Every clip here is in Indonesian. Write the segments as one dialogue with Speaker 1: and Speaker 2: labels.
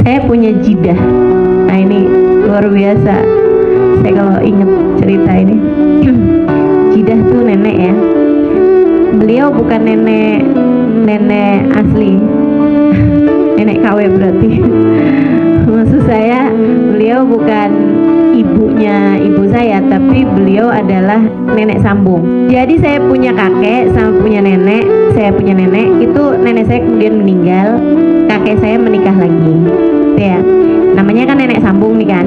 Speaker 1: saya punya jidah. Nah ini luar biasa. Saya kalau ingat cerita ini, jidah tuh nenek ya. Beliau bukan nenek asli, nenek KW berarti. Maksud saya, beliau bukan ibunya ibu saya, tapi beliau adalah nenek sambung. Jadi saya punya kakek sama punya nenek. Saya punya nenek, itu nenek saya kemudian meninggal, kakek saya menikah lagi, ya. Namanya kan nenek sambung nih kan.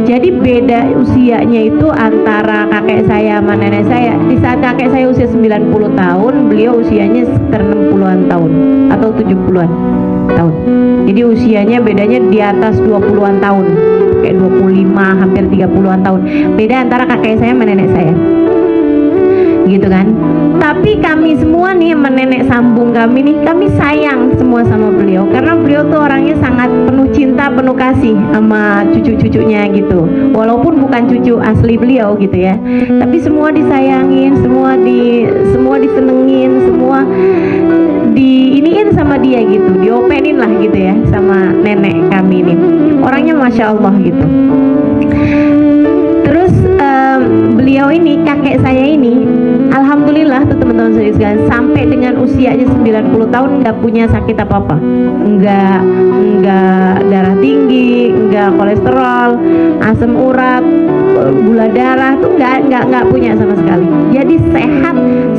Speaker 1: Jadi beda usianya itu antara kakek saya sama nenek saya. Di saat kakek saya usia 90 tahun, beliau usianya sekitar 60-an tahun atau 70-an tahun. Jadi usianya bedanya di atas 20-an tahun, kayak 25 hampir 30-an tahun. Beda antara kakek saya sama nenek saya, gitu kan. Tapi kami semua nih, nenek sambung kami nih, kami sayang semua sama beliau karena beliau tuh orangnya sangat penuh cinta, penuh kasih sama cucu-cucunya gitu. Walaupun bukan cucu asli beliau gitu ya, tapi semua disayangin, semua disenengin, semua diiniin sama dia gitu, diopenin lah gitu ya sama nenek kami ini. Orangnya masya Allah gitu. Terus beliau ini, kakek saya ini, alhamdulillah tuh teman-teman sekalian, sampai dengan usianya 90 tahun nggak punya sakit apa-apa, nggak darah tinggi, nggak kolesterol, asam urat, gula darah tuh nggak punya sama sekali. Jadi sehat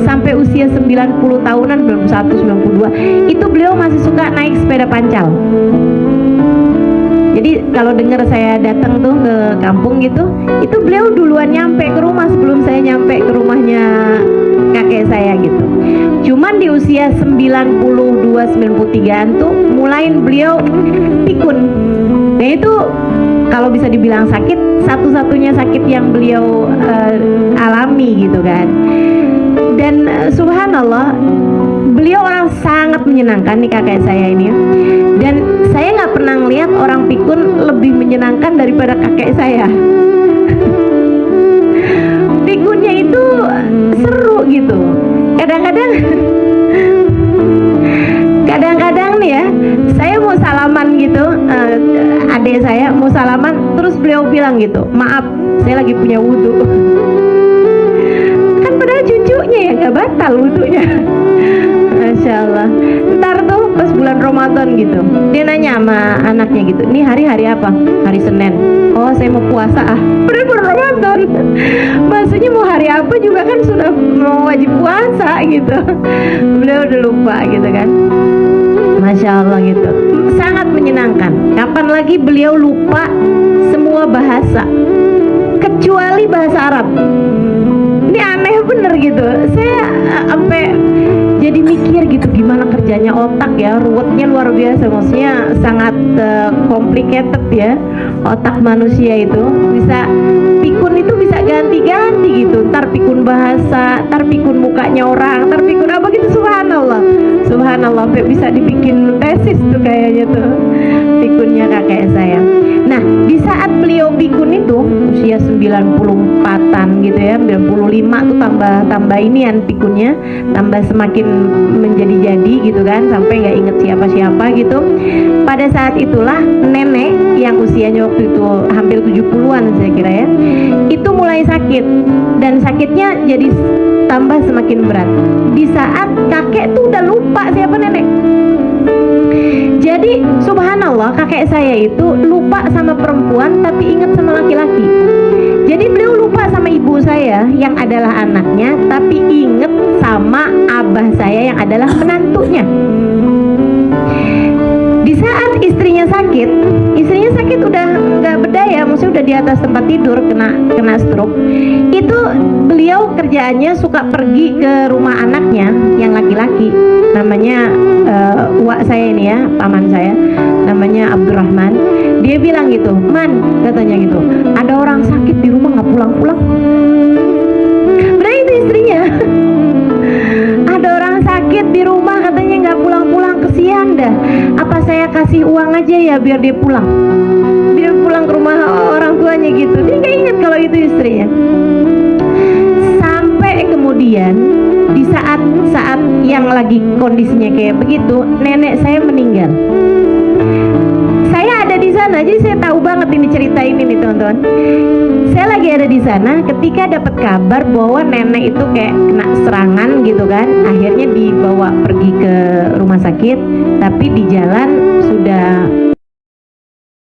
Speaker 1: sampai usia 90 tahunan, 91, 92 itu beliau masih suka naik sepeda pancal. Jadi kalau dengar saya datang tuh ke kampung gitu, itu beliau duluan nyampe ke rumah sebelum saya nyampe ke rumahnya kakek saya gitu. Cuman di usia 92, 93an tuh mulain beliau pikun. Nah itu kalau bisa dibilang sakit, satu-satunya sakit yang beliau alami gitu kan. Dan subhanallah, beliau orang sangat menyenangkan nih kakek saya ini ya. Dan saya nggak pernah lihat orang pikun lebih menyenangkan daripada kakek saya. Pikunnya itu seru gitu. Kadang-kadang nih ya, saya mau salaman gitu, adik saya mau salaman, terus beliau bilang gitu, maaf, saya lagi punya wudhu. Kan padahal cucunya ya nggak batal wudhunya. Masya Allah. Ntar tuh pas bulan Ramadan gitu, dia nanya sama anaknya gitu, ini hari apa? Hari Senin. Oh saya mau puasa ah. Bener Ramadan. Maksudnya mau hari apa juga kan sudah mau wajib puasa gitu. Beliau udah lupa gitu kan. Masya Allah gitu. Sangat menyenangkan. Kapan lagi beliau lupa semua bahasa kecuali bahasa Arab. Ini aneh bener gitu. Saya sampai jadi mikir gitu, gimana kerjanya otak ya, ruwetnya luar biasa. Maksudnya sangat complicated ya otak manusia itu. Bisa pikun itu bisa ganti-ganti gitu, ntar pikun bahasa, ntar pikun mukanya orang, ntar pikun apa gitu. Subhanallah, subhanallah, sampai bisa dibikin tesis tuh kayaknya tuh pikunnya kakek saya. Nah di saat beliau pikun itu usia 94an gitu ya, 95 tuh tambah inian pikunnya, tambah semakin menjadi-jadi gitu kan, sampai nggak inget siapa-siapa gitu. Pada saat itulah nenek yang usianya waktu itu hampir 70-an saya kira ya, itu mulai sakit, dan sakitnya jadi tambah semakin berat. Di saat kakek tuh udah lupa siapa nenek. Jadi subhanallah, kakek saya itu lupa sama perempuan tapi ingat sama laki-laki. Jadi beliau lupa sama ibu saya yang adalah anaknya, tapi ingat sama abah saya yang adalah menantunya. Di saat istrinya sakit udah nggak berdaya, maksudnya udah di atas tempat tidur kena stroke. Itu beliau kerjaannya suka pergi ke rumah anaknya yang laki-laki, namanya uak saya ini ya, paman saya, namanya Abdurrahman. Dia bilang gitu, Man, katanya gitu, ada orang sakit di rumah nggak pulang-pulang. Benar itu istrinya. Ada orang sakit di rumah katanya nggak pulang-pulang, kesian dah. Apa saya kasih uang aja ya biar dia pulang ke rumah orang tuanya gitu. Dia nggak ingat kalau itu istrinya. Sampai kemudian di saat yang lagi kondisinya kayak begitu, nenek saya meninggal. Saya sana. Jadi saya tahu banget ini cerita ini nih teman-teman. Saya lagi ada di sana ketika dapat kabar bahwa nenek itu kayak kena serangan gitu kan. Akhirnya dibawa pergi ke rumah sakit, tapi di jalan sudah